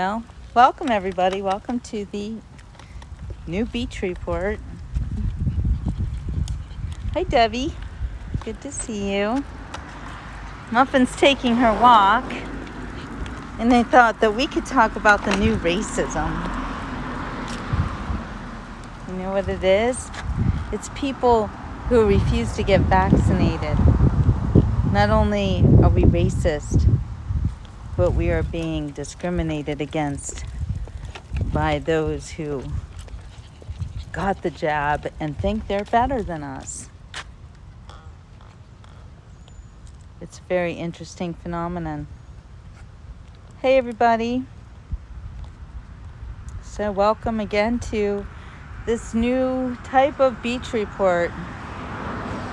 Well, welcome everybody. Welcome to the new beach report. Hi Debbie. Good to see you. Muffin's taking her walk, and they thought that we could talk about the new racism. You know what it is? It's people who refuse to get vaccinated. Not only are we racist, but we are being discriminated against by those who got the jab and think they're better than us. It's a very interesting phenomenon. Hey everybody. So welcome again to this new type of beach report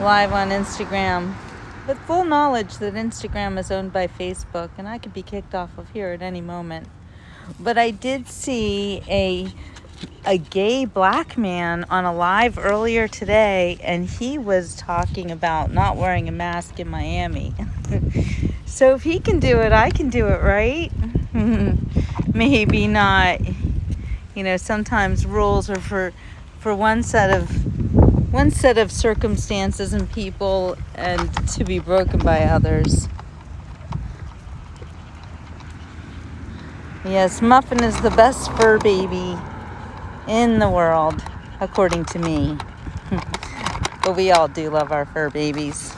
live on Instagram, with full knowledge that Instagram is owned by Facebook and I could be kicked off of here at any moment. But I did see a gay black man on a live earlier today, and he was talking about not wearing a mask in Miami. So if he can do it, I can do it, right? Maybe not. You know, sometimes rules are for one set of circumstances and people, and to be broken by others. Yes, Muffin is the best fur baby in the world, according to me. But we all do love our fur babies.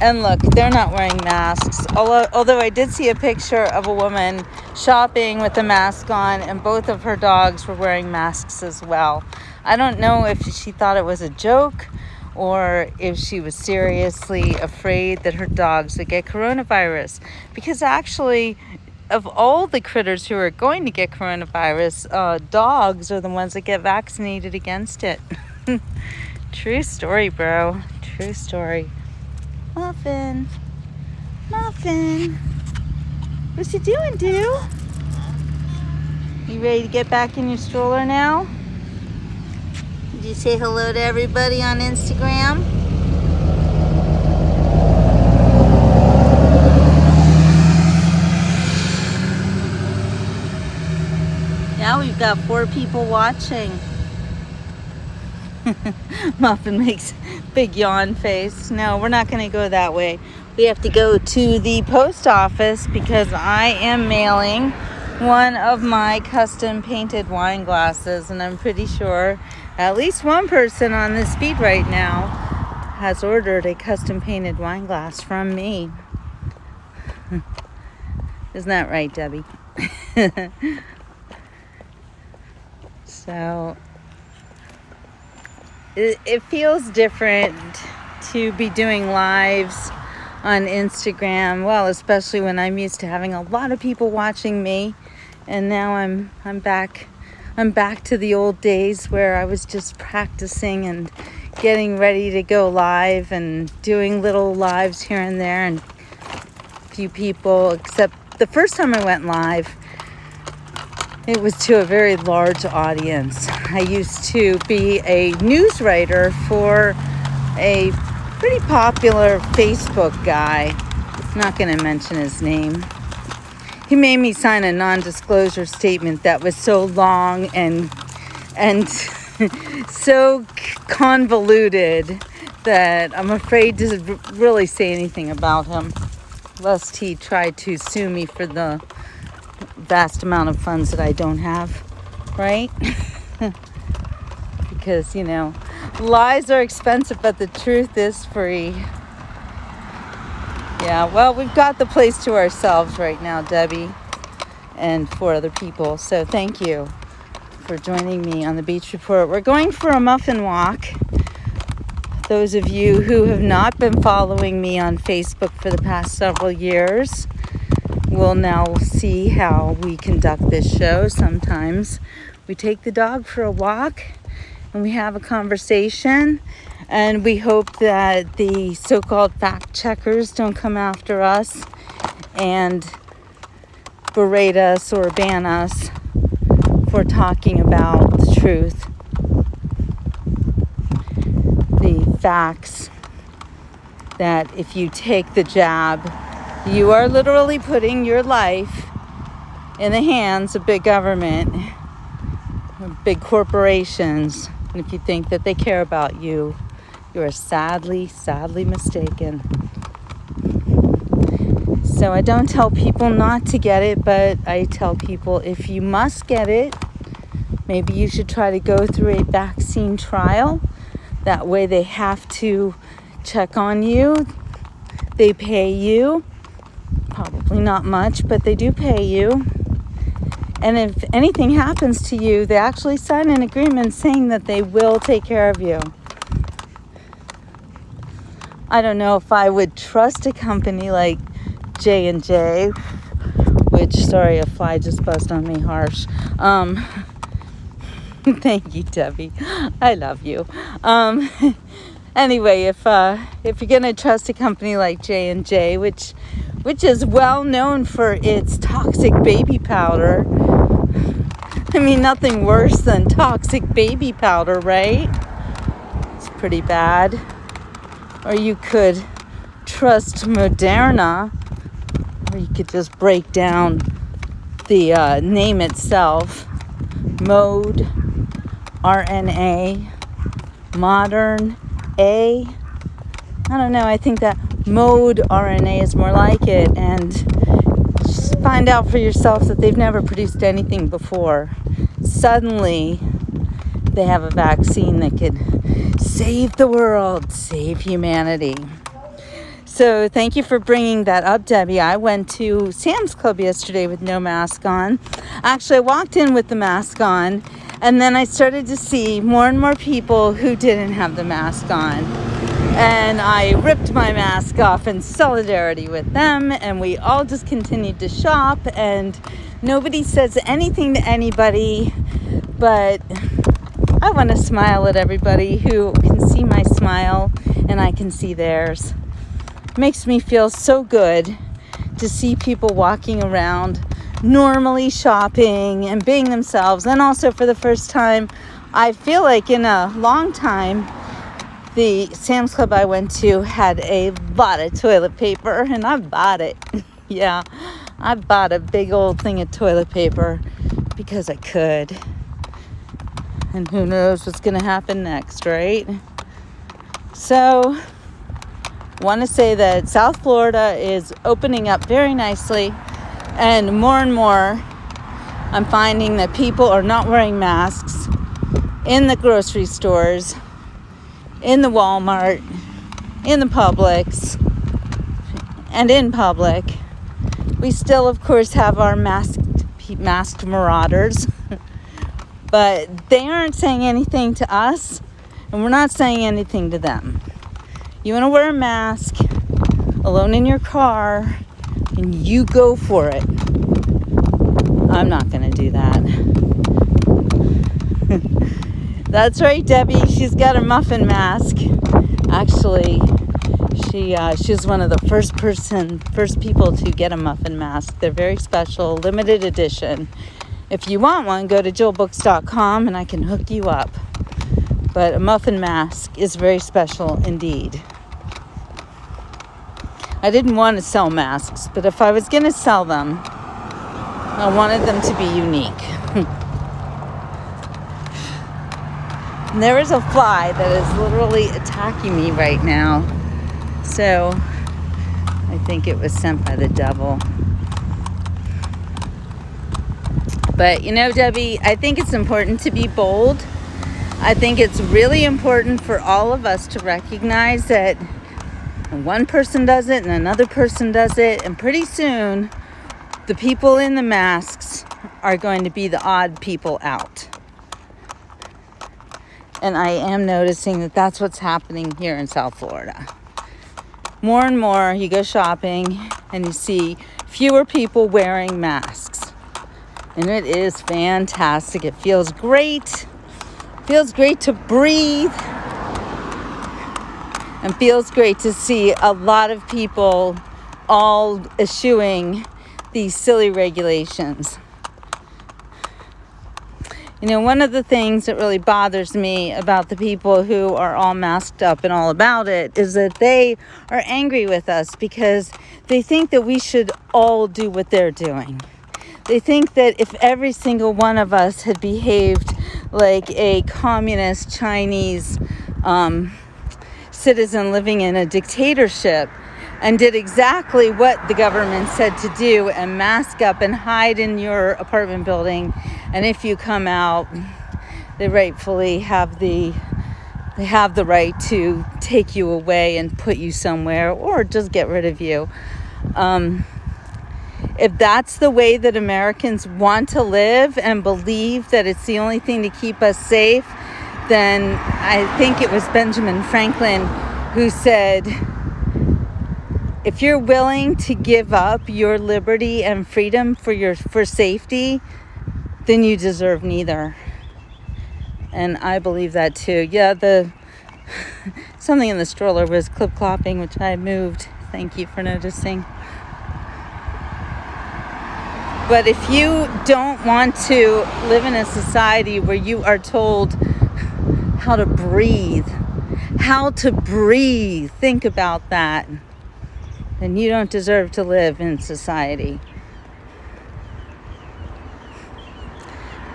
And look, they're not wearing masks. Although I did see a picture of a woman shopping with a mask on, and both of her dogs were wearing masks as well. I don't know if she thought it was a joke or if she was seriously afraid that her dogs would get coronavirus. Because actually, of all the critters who are going to get coronavirus, dogs are the ones that get vaccinated against it. True story, bro. True story. Muffin. What you doing, dude? You ready to get back in your stroller now? Did you say hello to everybody on Instagram? Now we've got 4 people watching. Muffin makes big yawn face. No, we're not going to go that way. We have to go to the post office because I am mailing one of my custom painted wine glasses, and I'm pretty sure at least one person on this feed right now has ordered a custom painted wine glass from me. Isn't that right, Debbie? So it feels different to be doing lives on Instagram. Well, especially when I'm used to having a lot of people watching me, and now I'm back to the old days where I was just practicing and getting ready to go live and doing little lives here and there, and a few people. Except the first time I went live, it was to a very large audience. I used to be a news writer for a pretty popular Facebook guy. I'm not going to mention his name. He made me sign a non-disclosure statement that was so long and so convoluted that I'm afraid to really say anything about him, lest he tried to sue me for the vast amount of funds that I don't have, right? Because, you know, lies are expensive, but the truth is free. Yeah, well, we've got the place to ourselves right now, Debbie, and 4 other people. So thank you for joining me on the beach report. We're going for a muffin walk. Those of you who have not been following me on Facebook for the past several years will now see how we conduct this show. Sometimes we take the dog for a walk and we have a conversation, and we hope that the so-called fact checkers don't come after us and berate us or ban us for talking about the truth, the facts, that if you take the jab, you are literally putting your life in the hands of big government, big corporations. And if you think that they care about you, you are sadly mistaken. So I don't tell people not to get it, but I tell people if you must get it, maybe you should try to go through a vaccine trial. That way they have to check on you. They pay you. Probably not much, but they do pay you. And if anything happens to you, they actually sign an agreement saying that they will take care of you. I don't know if I would trust a company like J&J, which, sorry, a fly just buzzed on me harsh. Thank you, Debbie. I love you. Anyway, if you're gonna trust a company like J&J, which is well known for its toxic baby powder, I mean, nothing worse than toxic baby powder, right? It's pretty bad. Or you could trust Moderna, or you could just break down the name itself. Mode, RNA, modern, A. I don't know, I think that mode RNA is more like it, and just find out for yourself that they've never produced anything before. Suddenly, they have a vaccine that could save the world, save humanity. So thank you for bringing that up, Debbie. I went to Sam's Club yesterday with no mask on. Actually, I walked in with the mask on, and then I started to see more and more people who didn't have the mask on. And I ripped my mask off in solidarity with them, and we all just continued to shop, and nobody says anything to anybody, but I want to smile at everybody who can see my smile, and I can see theirs. It makes me feel so good to see people walking around normally shopping and being themselves. And also, for the first time, I feel like in a long time, the Sam's Club I went to had a lot of toilet paper, and I bought it. Yeah, I bought a big old thing of toilet paper because I could. And who knows what's going to happen next, right? So, want to say that South Florida is opening up very nicely, and more, I'm finding that people are not wearing masks in the grocery stores, in the Walmart, in the Publix, and in public. We still, of course, have our masked marauders, but they aren't saying anything to us, and we're not saying anything to them. You want to wear a mask alone in your car, and you go for it. I'm not going to do that. That's right, Debbie. She's got a muffin mask. Actually, she's one of the first people to get a muffin mask. They're very special, limited edition. If you want one, go to jillbooks.com and I can hook you up. But a muffin mask is very special indeed. I didn't want to sell masks, but if I was going to sell them, I wanted them to be unique. And there is a fly that is literally attacking me right now. So I think it was sent by the devil. But you know, Debbie, I think it's important to be bold. I think it's really important for all of us to recognize that one person does it and another person does it, and pretty soon the people in the masks are going to be the odd people out. And I am noticing that that's what's happening here in South Florida. More and more, you go shopping and you see fewer people wearing masks. And it is fantastic. It feels great. Feels great to breathe. And feels great to see a lot of people all eschewing these silly regulations. You know, one of the things that really bothers me about the people who are all masked up and all about it is that they are angry with us because they think that we should all do what they're doing. They think that if every single one of us had behaved like a communist Chinese citizen living in a dictatorship and did exactly what the government said to do and mask up and hide in your apartment building, and if you come out, they rightfully have the right to take you away and put you somewhere or just get rid of you. If that's the way that Americans want to live and believe that it's the only thing to keep us safe, then I think it was Benjamin Franklin who said, if you're willing to give up your liberty and freedom for safety, then you deserve neither. And I believe that too. Yeah, something in the stroller was clip-clopping, which I moved. Thank you for noticing. But if you don't want to live in a society where you are told how to breathe, think about that, then you don't deserve to live in society.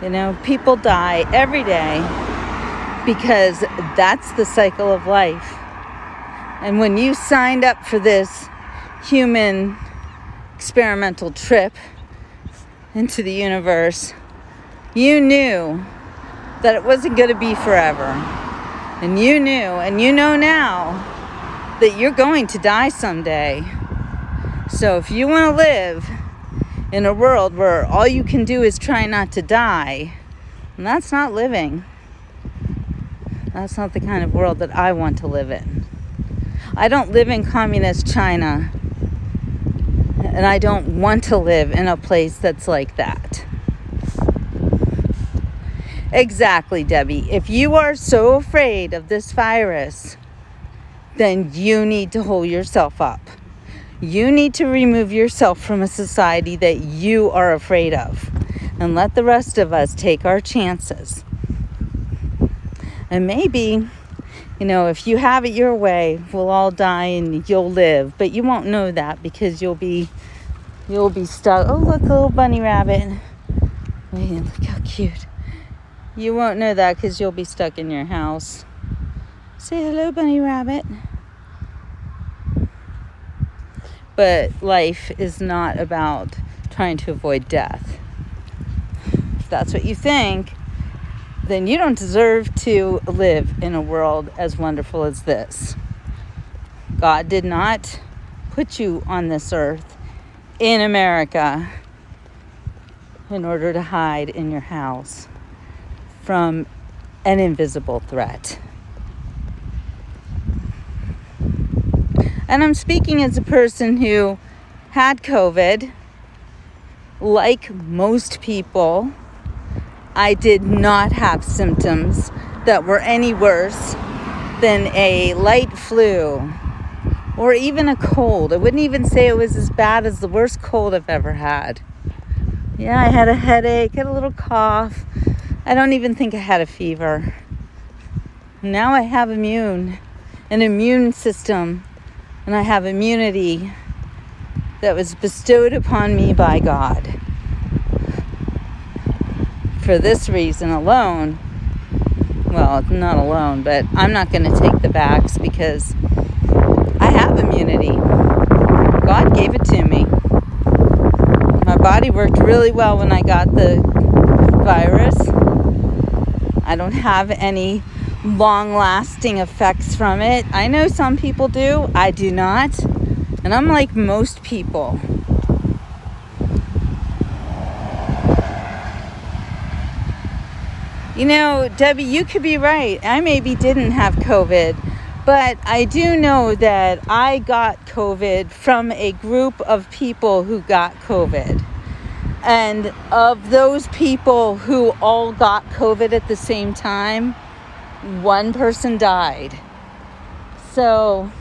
You know, people die every day because that's the cycle of life. And when you signed up for this human experimental trip into the universe, you knew that it wasn't going to be forever. And you know now that you're going to die someday. So if you want to live in a world where all you can do is try not to die, and that's not living. That's not the kind of world that I want to live in. I don't live in communist China. And I don't want to live in a place that's like that. Exactly, Debbie. If you are so afraid of this virus, then you need to hold yourself up. You need to remove yourself from a society that you are afraid of. And let the rest of us take our chances. And maybe, if you have it your way, we'll all die and you'll live. But you won't know that because you'll be stuck. Oh, look, a little bunny rabbit. Wait, look how cute. You won't know that because you'll be stuck in your house. Say hello, bunny rabbit. But life is not about trying to avoid death. If that's what you think, then you don't deserve to live in a world as wonderful as this. God did not put you on this earth in America in order to hide in your house from an invisible threat. And I'm speaking as a person who had COVID. Like most people, I did not have symptoms that were any worse than a light flu or even a cold. I wouldn't even say it was as bad as the worst cold I've ever had. Yeah, I had a headache, had a little cough. I don't even think I had a fever. Now I have an immune system, and I have immunity that was bestowed upon me by God. For this reason alone, well, not alone, but I'm not going to take the backs because I have immunity. God gave it to me. My body worked really well when I got the virus. I don't have any long-lasting effects from it. I know some people do. I do not. And I'm like most people. Debbie, you could be right. I maybe didn't have COVID, but I do know that I got COVID from a group of people who got COVID. And of those people who all got COVID at the same time, one person died. So,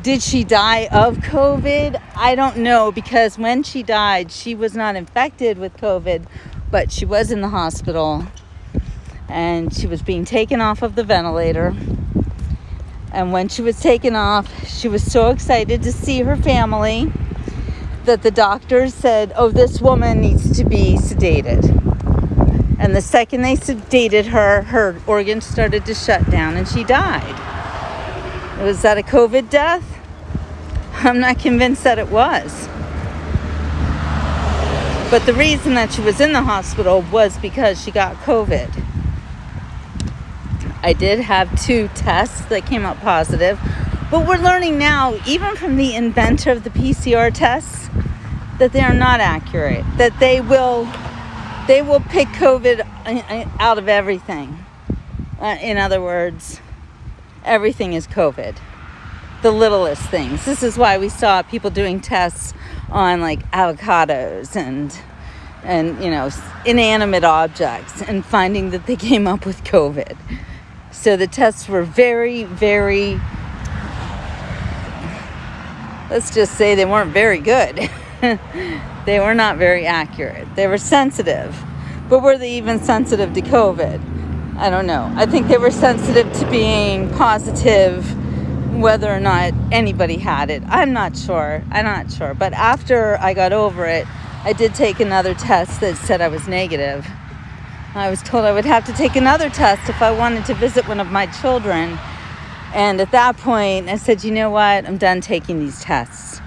did she die of COVID? I don't know, because when she died, she was not infected with COVID, but she was in the hospital. And she was being taken off of the ventilator. And when she was taken off, she was so excited to see her family. that the doctors said, oh, this woman needs to be sedated. And the second they sedated her, her organs started to shut down and she died. Was that a COVID death? I'm not convinced that it was. But the reason that she was in the hospital was because she got COVID. I did have 2 tests that came up positive. But we're learning now, even from the inventor of the PCR tests, that they are not accurate. That they will pick COVID out of everything. In other words, everything is COVID. The littlest things. This is why we saw people doing tests on like avocados and inanimate objects and finding that they came up with COVID. So the tests were very, very, let's just say they weren't very good. They were not very accurate. They were sensitive. But were they even sensitive to COVID? I don't know. I think they were sensitive to being positive whether or not anybody had it. I'm not sure. But after I got over it, I did take another test that said I was negative. I was told I would have to take another test if I wanted to visit one of my children. And at that point, I said, you know what? I'm done taking these tests.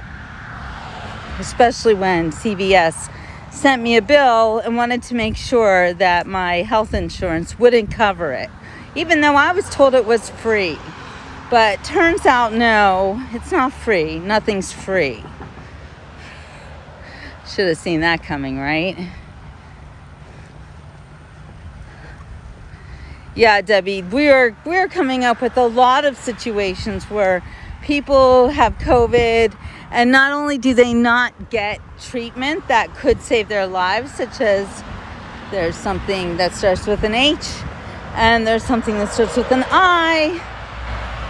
Especially when CVS sent me a bill and wanted to make sure that my health insurance wouldn't cover it. Even though I was told it was free. But turns out, no, it's not free. Nothing's free. Should have seen that coming, right? Yeah, Debbie, we're coming up with a lot of situations where people have COVID, and not only do they not get treatment that could save their lives, such as there's something that starts with an H, and there's something that starts with an I,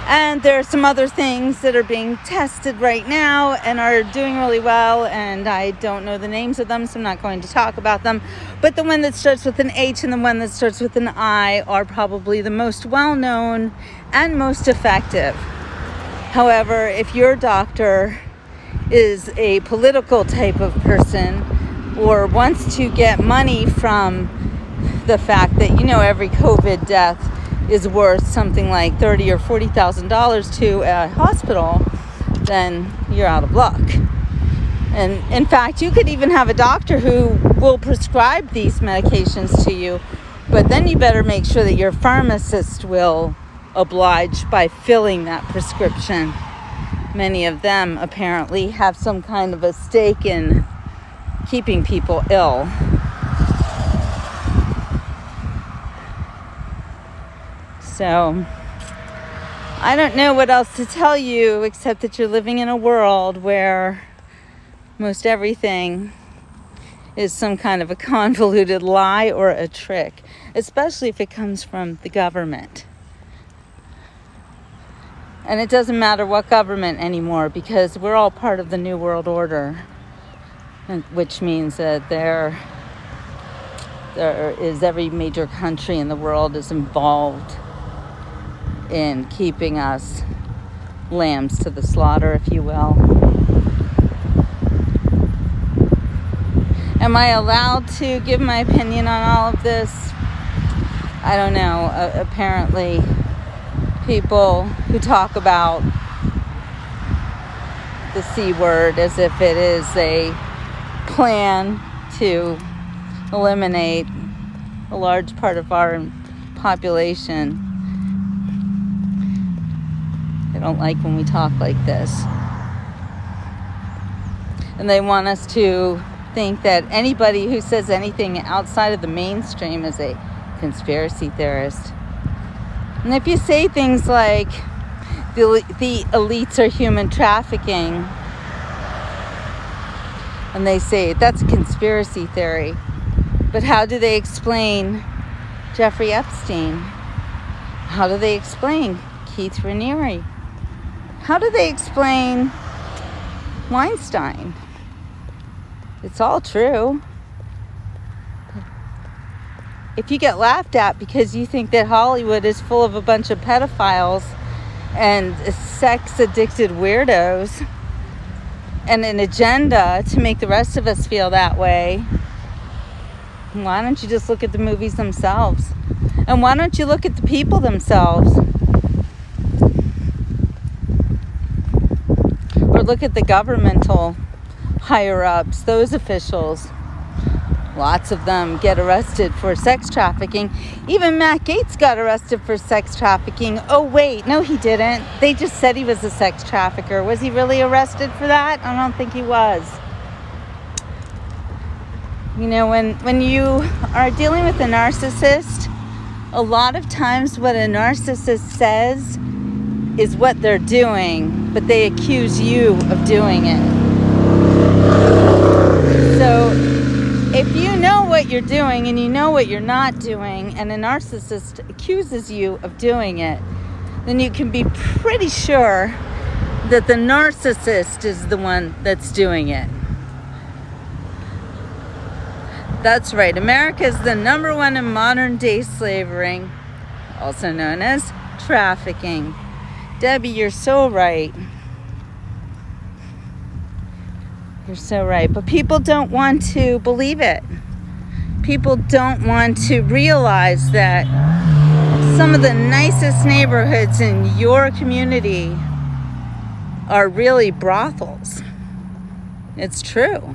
and there are some other things that are being tested right now and are doing really well, and I don't know the names of them, so I'm not going to talk about them. But the one that starts with an H and the one that starts with an I are probably the most well-known and most effective. However, if your doctor is a political type of person or wants to get money from the fact that, every COVID death is worth something like $30,000 or $40,000 to a hospital, then you're out of luck. And in fact, you could even have a doctor who will prescribe these medications to you, but then you better make sure that your pharmacist will oblige by filling that prescription. Many of them apparently have some kind of a stake in keeping people ill. So, I don't know what else to tell you except that you're living in a world where most everything is some kind of a convoluted lie or a trick, especially if it comes from the government. And it doesn't matter what government anymore, because we're all part of the New World Order, which means that there is every major country in the world is involved in keeping us lambs to the slaughter, if you will. Am I allowed to give my opinion on all of this? I don't know. Apparently, people who talk about the C word as if it is a plan to eliminate a large part of our population. They don't like when we talk like this. And they want us to think that anybody who says anything outside of the mainstream is a conspiracy theorist. And if you say things like the elites are human trafficking, and they say that's a conspiracy theory, but how do they explain Jeffrey Epstein? How do they explain Keith Raniere? How do they explain Weinstein? It's all true. If you get laughed at because you think that Hollywood is full of a bunch of pedophiles and sex-addicted weirdos, and an agenda to make the rest of us feel that way, why don't you just look at the movies themselves? And why don't you look at the people themselves? Or look at the governmental higher-ups, those officials. Lots of them get arrested for sex trafficking. Even Matt Gaetz got arrested for sex trafficking. Oh, wait, no, he didn't. They just said he was a sex trafficker. Was he really arrested for that? I don't think he was. You know, when you are dealing with a narcissist, a lot of times what a narcissist says is what they're doing, but they accuse you of doing it. So if you know what you're doing and you know what you're not doing, and a narcissist accuses you of doing it, then you can be pretty sure that the narcissist is the one that's doing it. That's right. America is the number one in modern day slavery, also known as trafficking. Debbie, you're so right. You're so right. But people don't want to believe it. People don't want to realize that some of the nicest neighborhoods in your community are really brothels. It's true.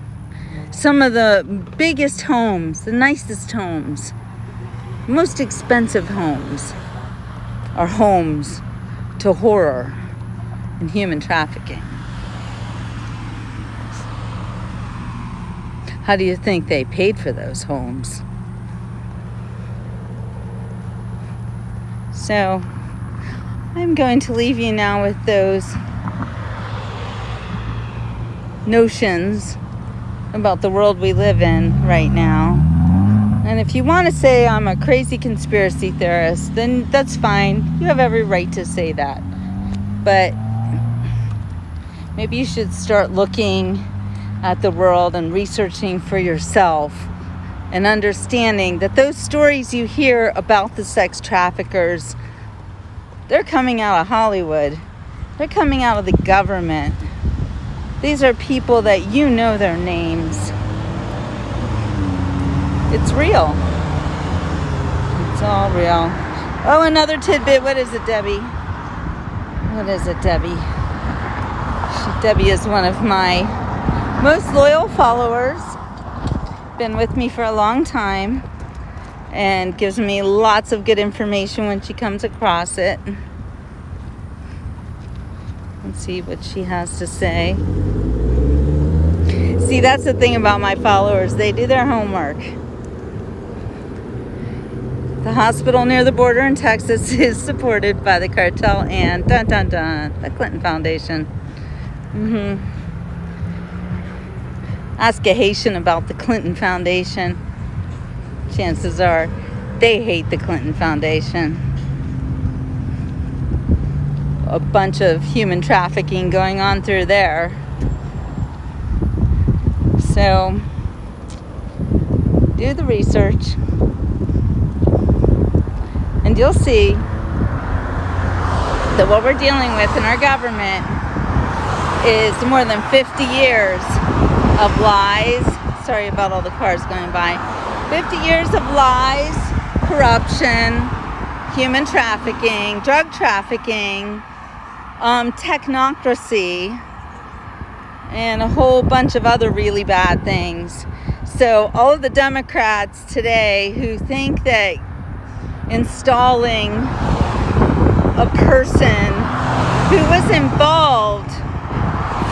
Some of the biggest homes, the nicest homes, most expensive homes are homes to horror and human trafficking. How do you think they paid for those homes? So, I'm going to leave you now with those notions about the world we live in right now. And if you want to say I'm a crazy conspiracy theorist, then that's fine. You have every right to say that. But maybe you should start looking at the world and researching for yourself and understanding that those stories you hear about the sex traffickers, they're coming out of Hollywood. They're coming out of the government. These are people that you know their names. It's real. It's all real. Oh, another tidbit. What is it, Debbie? What is it, Debbie? Debbie is one of my most loyal followers. Been with me for a long time and gives me lots of good information when she comes across it. Let's see what she has to say. See, that's the thing about my followers. They do their homework. The hospital near the border in Texas is supported by the cartel and dun dun dun, the Clinton Foundation. Ask a Haitian about the Clinton Foundation. Chances are they hate the Clinton Foundation. A bunch of human trafficking going on through there. So, do the research. And you'll see that what we're dealing with in our government is more than 50 years of lies. Sorry about all the cars going by. 50 years of lies, corruption, human trafficking, drug trafficking, technocracy, and a whole bunch of other really bad things. So all of the Democrats today who think that installing a person who was involved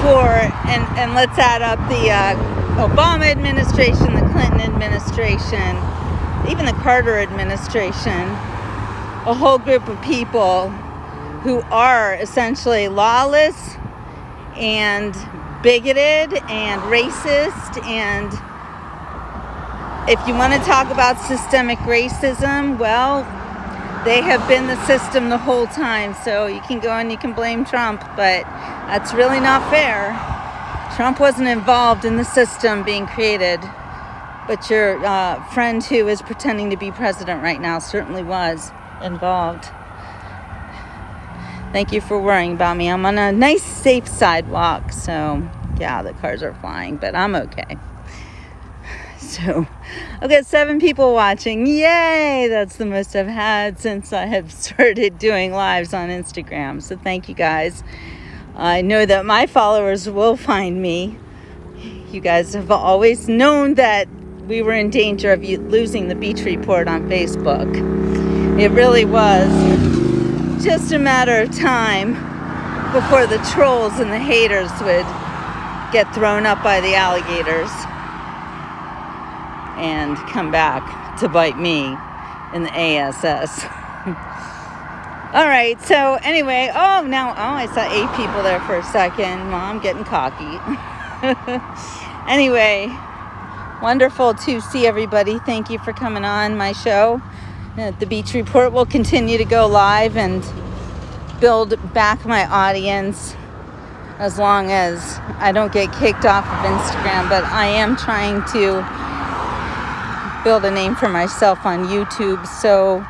and let's add up the Obama administration, the Clinton administration, even the Carter administration, a whole group of people who are essentially lawless and bigoted and racist. And if you want to talk about systemic racism, well, they have been the system the whole time. So you can go and you can blame Trump, but that's really not fair. Trump wasn't involved in the system being created, but your friend who is pretending to be president right now certainly was involved. Thank you for worrying about me. I'm on a nice, safe sidewalk, so Yeah, the cars are flying, but I'm okay. So I've got 7 people watching. Yay! That's the most I've had since I have started doing lives on Instagram. So thank you guys. I know that my followers will find me. You guys have always known that we were in danger of losing the beach report on Facebook. It really was just a matter of time before the trolls and the haters would get thrown up by the alligators and come back to bite me in the ASS. All right, so anyway, I saw 8 people there for a second. Well, I'm getting cocky. Anyway, wonderful to see everybody. Thank you for coming on my show. The Beach Report will continue to go live and build back my audience as long as I don't get kicked off of Instagram, but I am trying to build a name for myself on YouTube. So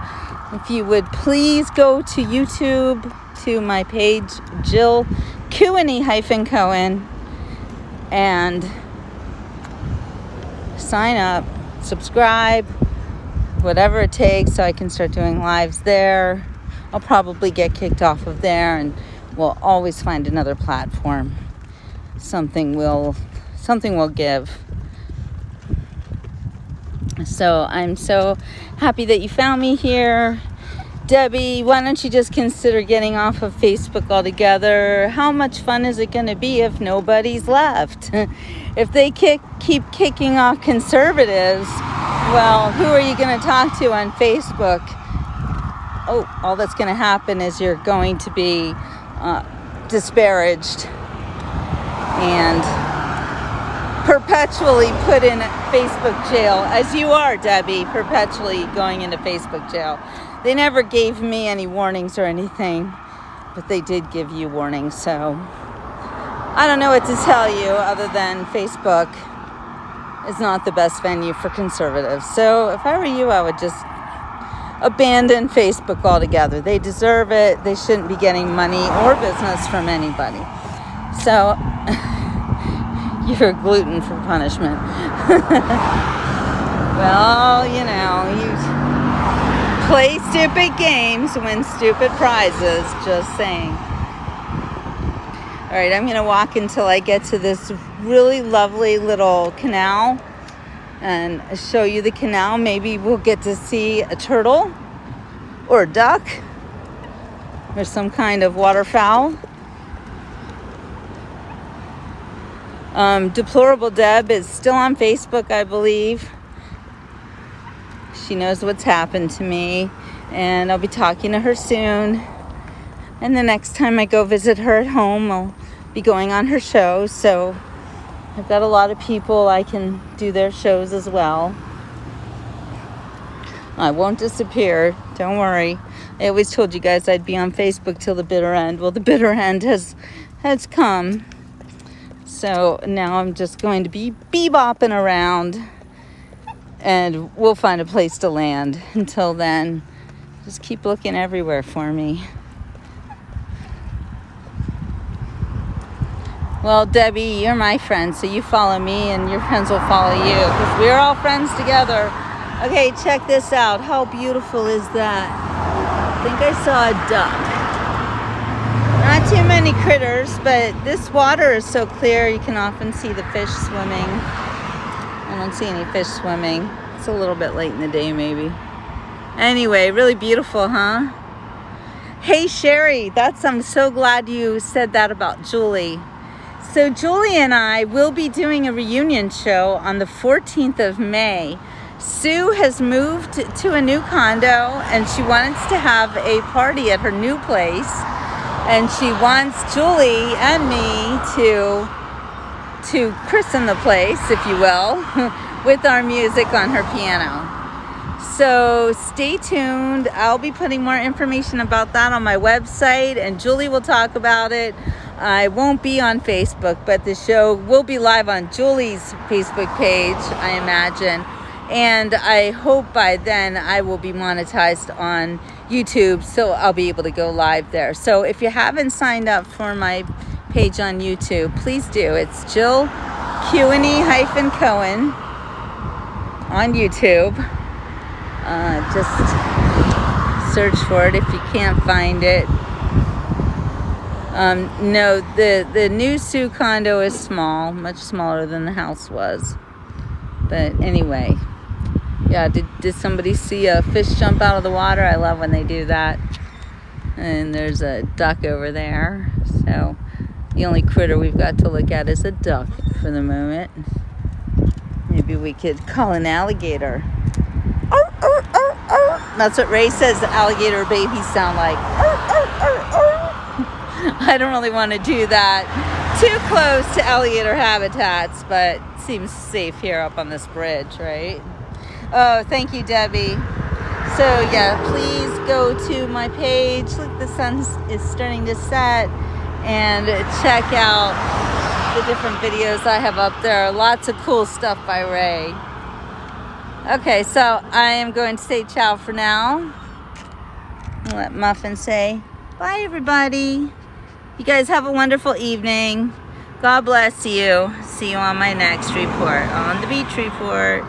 if you would please go to YouTube, to my page, Jill Cohen, and sign up, subscribe, whatever it takes so I can start doing lives there. I'll probably get kicked off of there, and we'll always find another platform. Something will give. So I'm so happy that you found me here. Debbie, why don't you just consider getting off of Facebook altogether? How much fun is it going to be if nobody's left? If they keep kicking off conservatives, well, who are you going to talk to on Facebook? Oh, all that's going to happen is you're going to be disparaged and perpetually put in Facebook jail, as you are, Debbie, perpetually going into Facebook jail. They never gave me any warnings or anything, but they did give you warnings. So I don't know what to tell you other than Facebook is not the best venue for conservatives. So if I were you, I would just abandon Facebook altogether. They deserve it. They shouldn't be getting money or business from anybody. So you're gluten for punishment. Well, you play stupid games, win stupid prizes, just saying. All right, I'm going to walk until I get to this really lovely little canal and show you the canal. Maybe we'll get to see a turtle or a duck or some kind of waterfowl. Deplorable Deb is still on Facebook, I believe. She knows what's happened to me, and I'll be talking to her soon. And the next time I go visit her at home, I'll be going on her show. So I've got a lot of people I can do their shows as well. I won't disappear, don't worry. I always told you guys I'd be on Facebook till the bitter end. Well, the bitter end has come. So now I'm just going to be bebopping around, and we'll find a place to land. Until then, just keep looking everywhere for me. Well, Debbie, you're my friend, so you follow me and your friends will follow you, because we're all friends together. Okay, check this out. How beautiful is that? I think I saw a duck. Not too many critters, but this water is so clear you can often see the fish swimming. I don't see any fish swimming. It's a little bit late in the day, maybe. Anyway, really beautiful, huh? Hey, Sherry, I'm so glad you said that about Julie. So Julie and I will be doing a reunion show on the 14th of May. Sue has moved to a new condo, and she wants to have a party at her new place. And she wants Julie and me to christen the place, if you will, with our music on her piano. So stay tuned. I'll be putting more information about that on my website, and Julie will talk about it. I won't be on Facebook, but the show will be live on Julie's Facebook page, I imagine. And I hope by then I will be monetized on YouTube, so I'll be able to go live there. So if you haven't signed up for my page on YouTube, please do. It's Jill Cohen on YouTube. Just search for it if you can't find it. No, the new Sioux condo is small, much smaller than the house was. But anyway, yeah, did somebody see a fish jump out of the water? I love when they do that. And there's a duck over there. So the only critter we've got to look at is a duck for the moment. Maybe we could call an alligator. Oh, oh, oh, oh. That's what Ray says the alligator babies sound like. Oh, oh, oh, oh. I don't really want to do that too close to alligator habitats, but it seems safe here up on this bridge, right? Oh, thank you, Debbie. So yeah, please go to my page. Look, the sun is starting to set, and check out the different videos I have up there. Lots of cool stuff by Ray. Okay, so I am going to say ciao for now. I'll let Muffin say bye, everybody. You guys have a wonderful evening. God bless you. See you on my next report, on the beach report.